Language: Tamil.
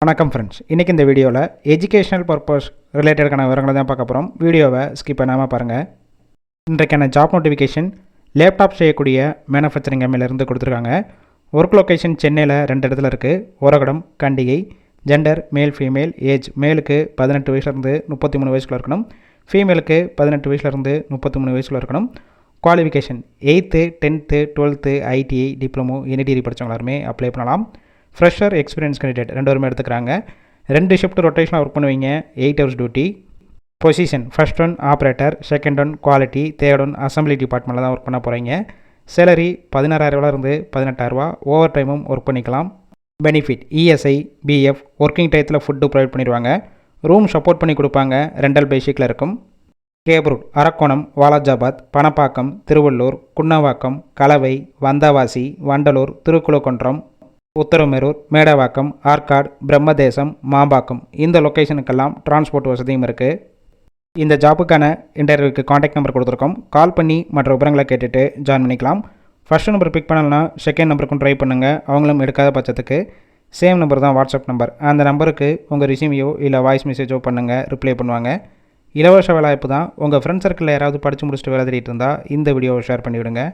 வணக்கம் ஃப்ரெண்ட்ஸ், இன்றைக்கி இந்த வீடியோவில் எஜுகேஷனல் பர்பஸ் ரிலேட்டடான விவரங்களை தான் பார்க்க போகிறோம். வீடியோவை ஸ்கிப் பண்ணாமல் பாருங்கள். இன்றைக்கான ஜாப் நோட்டிஃபிகேஷன் லேப்டாப் செய்யக்கூடிய மேனுஃபேக்சரிங் கம்பெனிலேருந்து கொடுத்துருக்காங்க. ஒர்க் லொக்கேஷன் சென்னையில் 2 இடத்துல இருக்குது. Oragadam, Kandigai. Gender male female. Age மேலுக்கு 18 வயசுலேருந்து 33 வயசுக்குள்ள இருக்கணும். ஃபீமேலுக்கு 18 வயசுலேருந்து 33 வயசுக்குள்ள இருக்கணும். Qualification 8th 10th 12th ITI diploma any degree படித்தவங்க எல்லாருமே அப்ளை பண்ணலாம். ஃப்ரெஷர் எக்ஸ்பீரியன்ஸ் கேண்டிடேட் 2 பேருமே எடுத்துக்கிறாங்க. 2 ஷிஃப்ட் ரொட்டேஷனாக ஒர்க் பண்ணுவீங்க. 8 hours duty. Position first one operator, second one quality, third one assembly டிபார்ட்மெண்ட்டில் தான் ஒர்க் பண்ண போகிறீங்க. சேலரி 16,000 18,000. ஓவர் டைமும் ஒர்க் பண்ணிக்கலாம். பெனிஃபிட் இஎஸ்ஐ, பிஎஃப், ஒர்க்கிங் டயத்தில் ஃபுட்டு ப்ரொவைட் பண்ணிடுவாங்க. ரூம் சப்போர்ட் பண்ணி கொடுப்பாங்க. ரெண்டல் பேசிக்கில் இருக்கும். கேப்ரூட், அரக்கோணம், வாலாஜாபாத், பணப்பாக்கம், திருவள்ளூர், குன்னவாக்கம், கலவை, வந்தவாசி, வண்டலூர், திருக்குளக்குன்றம், உத்தரமேரூர், மேடவாக்கம், ஆற்காடு, பிரம்மதேசம், மாம்பாக்கம் இந்த லொக்கேஷனுக்கெல்லாம் டிரான்ஸ்போர்ட் வசதியும் இருக்குது. இந்த ஜாப்புக்கான இன்டர்வியூக்கு காண்டாக்ட் நம்பர் கொடுத்துருக்கோம். கால் பண்ணி மற்ற விவரங்களை கேட்டுட்டு ஜாயின் பண்ணிக்கலாம். ஃபர்ஸ்ட் நம்பர் பிக் பண்ணலன்னா செகண்ட் நம்பருக்கும் ட்ரை பண்ணுங்கள். அவங்களும் எடுக்காத பட்சத்துக்கு சேம் நம்பர் தான் வாட்ஸ்அப் நம்பர். அந்த நம்பருக்கு உங்கள் ரிசியூமையோ இல்லை வாய்ஸ் மெசேஜோ பண்ணுங்கள், ரிப்ளை பண்ணுவாங்க. இலவச வேலைவாய்ப்பு தான். உங்கள் ஃப்ரெண்ட்ஸ் சர்க்கிளில் யாராவது படித்து முடிச்சுட்டு வேலை தேடிட்டு இருந்தால் இந்த வீடியோவை ஷேர் பண்ணிவிடுங்க.